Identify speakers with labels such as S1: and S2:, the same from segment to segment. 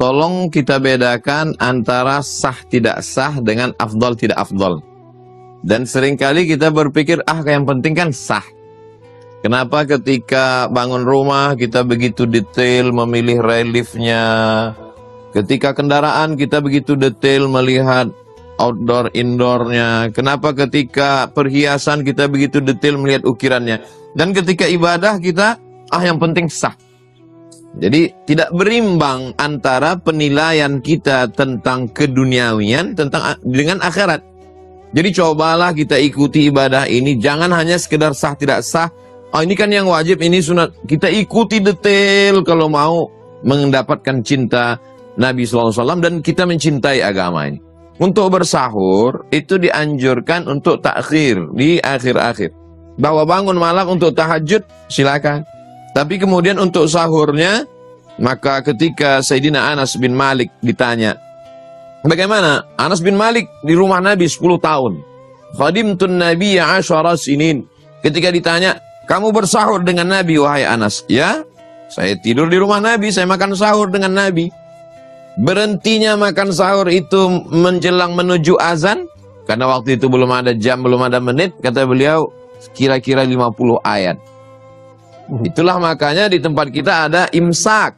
S1: tolong kita bedakan antara sah tidak sah dengan afdal tidak afdal. Dan seringkali kita berpikir, yang penting kan sah. Kenapa ketika bangun rumah kita begitu detail memilih reliefnya, ketika kendaraan kita begitu detail melihat outdoor indoornya, kenapa ketika perhiasan kita begitu detail melihat ukirannya, dan ketika ibadah kita yang penting sah. Jadi tidak berimbang antara penilaian kita tentang keduniawian dengan akhirat. Jadi cobalah kita ikuti ibadah ini, jangan hanya sekedar sah tidak sah. Ini kan yang wajib, ini sunat. Kita ikuti detail kalau mau mendapatkan cinta Nabi SAW dan kita mencintai agama ini. Untuk bersahur itu dianjurkan untuk takhir di akhir-akhir. Bahwa bangun malam untuk tahajud silakan. Tapi kemudian untuk sahurnya, maka ketika Sayyidina Anas bin Malik ditanya, bagaimana? Anas bin Malik di rumah Nabi 10 tahun. Khadimtun Nabiyya 10 sinin. Ketika ditanya, kamu bersahur dengan Nabi, wahai Anas? Ya, saya tidur di rumah Nabi, saya makan sahur dengan Nabi. Berhentinya makan sahur itu menjelang menuju azan, karena waktu itu belum ada jam, belum ada menit, kata beliau, kira-kira 50 ayat. Itulah makanya di tempat kita ada imsak.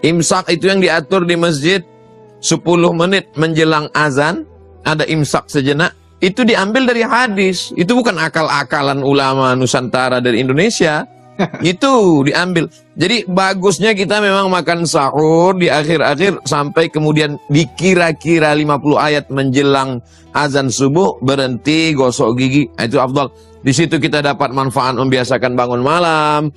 S1: Imsak itu yang diatur di masjid 10 menit menjelang azan, ada imsak sejenak. Itu diambil dari hadis. Itu bukan akal-akalan ulama Nusantara dari Indonesia. Itu diambil. Jadi bagusnya kita memang makan sahur di akhir-akhir sampai kemudian dikira-kira 50 ayat menjelang azan subuh, berhenti, gosok gigi. Itu afdal. Di situ kita dapat manfaat membiasakan bangun malam,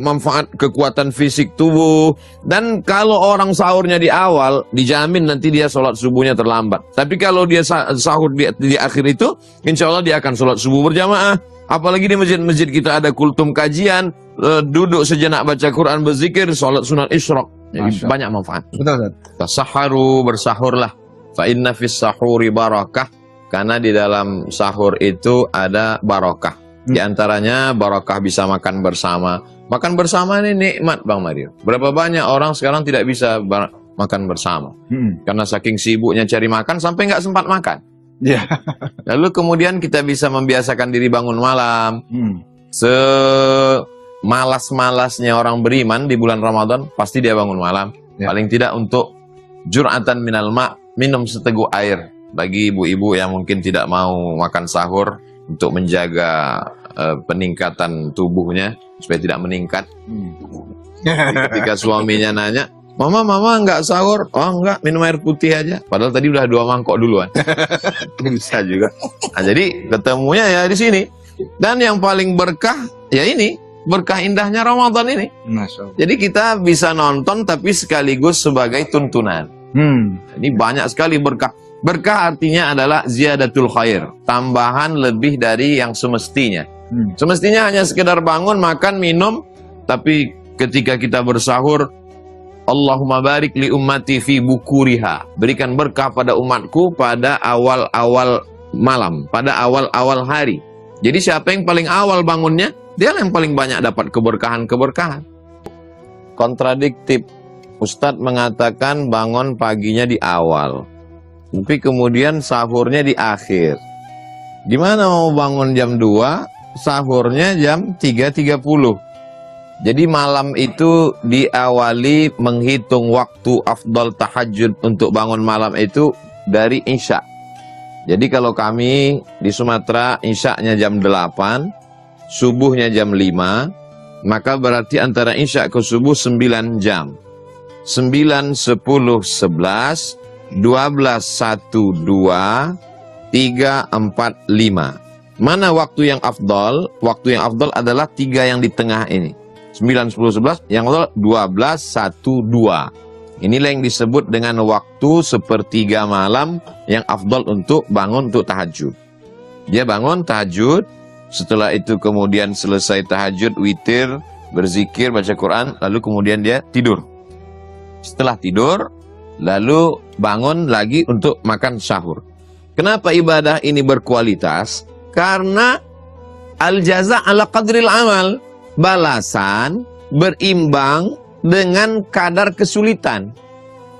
S1: manfaat kekuatan fisik tubuh. Dan kalau orang sahurnya di awal, dijamin nanti dia sholat subuhnya terlambat. Tapi kalau dia sahur di akhir itu, insya Allah dia akan sholat subuh berjamaah. Apalagi di masjid-masjid kita ada kultum kajian, duduk sejenak baca Quran, berzikir, sholat sunat isyraq. Jadi banyak manfaat.
S2: Betul, Ustaz.
S1: Tasaharu, bersahurlah. Fa inna fis sahuri barakah. Karena di dalam sahur itu ada barokah. Di antaranya barokah bisa makan bersama. Makan bersama ini nikmat, Bang Mario. Berapa banyak orang sekarang tidak bisa makan bersama. Karena saking sibuknya cari makan sampai nggak sempat makan. Lalu kemudian kita bisa membiasakan diri bangun malam. Semalas-malasnya orang beriman di bulan Ramadan, pasti dia bangun malam. Paling tidak untuk jur'atan minal ma', minum seteguk air. Bagi ibu-ibu yang mungkin tidak mau makan sahur untuk menjaga peningkatan tubuhnya supaya tidak meningkat. Ketika suaminya nanya, Mama nggak sahur? Oh enggak, minum air putih aja. Padahal tadi udah 2 mangkok duluan. Bisa juga. Nah, jadi ketemunya ya di sini. Dan yang paling berkah ya ini, berkah indahnya Ramadan ini.
S2: Masya Allah.
S1: Jadi kita bisa nonton tapi sekaligus sebagai tuntunan. Ini banyak sekali berkah. Berkah artinya adalah ziyadatul khair, tambahan lebih dari yang semestinya. Semestinya hanya sekedar bangun, makan, minum, tapi ketika kita bersahur, Allahumma barik li ummati fi bukuriha, berikan berkah pada umatku pada awal-awal malam, pada awal-awal hari. Jadi siapa yang paling awal bangunnya, dia yang paling banyak dapat keberkahan-keberkahan. Kontradiktif, Ustadz mengatakan bangun paginya di awal, tapi kemudian sahurnya di akhir. Gimana mau bangun jam 2, sahurnya jam 3.30? Jadi malam itu diawali menghitung waktu afdal tahajud untuk bangun malam itu dari Isya. Jadi kalau kami di Sumatera Isya'nya jam 8, subuhnya jam 5, maka berarti antara Isya ke subuh 9 jam. 9, 10, 11, 12, 1, 2, 3, 4, 5. Mana waktu yang afdal? Waktu yang afdal adalah 3 yang di tengah ini. 9, 10, 11, yang afdal 12, 1, 2. Inilah yang disebut dengan waktu sepertiga malam yang afdal untuk bangun untuk tahajud. Dia bangun tahajud, setelah itu kemudian selesai tahajud, witir, berzikir, baca Quran, lalu kemudian dia tidur. Setelah tidur, lalu bangun lagi untuk makan sahur. Kenapa ibadah ini berkualitas? Karena al-jaza' ala qadril amal. Balasan berimbang dengan kadar kesulitan.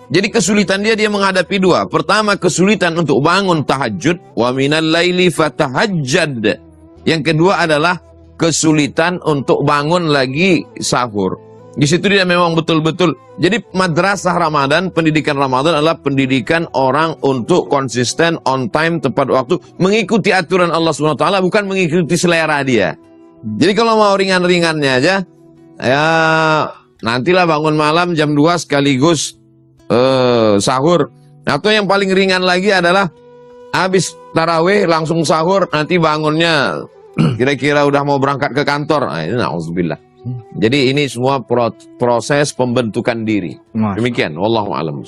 S1: Jadi kesulitan dia menghadapi dua. Pertama, kesulitan untuk bangun tahajud. Wa minal laili fatahajjad. Yang kedua adalah kesulitan untuk bangun lagi sahur. Di situ dia memang betul-betul. Jadi madrasah Ramadan, pendidikan Ramadan adalah pendidikan orang untuk konsisten, on time, tepat waktu, mengikuti aturan Allah SWT, bukan mengikuti selera dia. Jadi kalau mau ringan-ringannya aja, ya nantilah bangun malam jam 2 sekaligus sahur. Atau yang paling ringan lagi adalah habis tarawih langsung sahur, nanti bangunnya kira-kira udah mau berangkat ke kantor. Nah, ini na'udzubillah. Jadi ini semua proses pembentukan diri. Demikian, wallahu a'lam.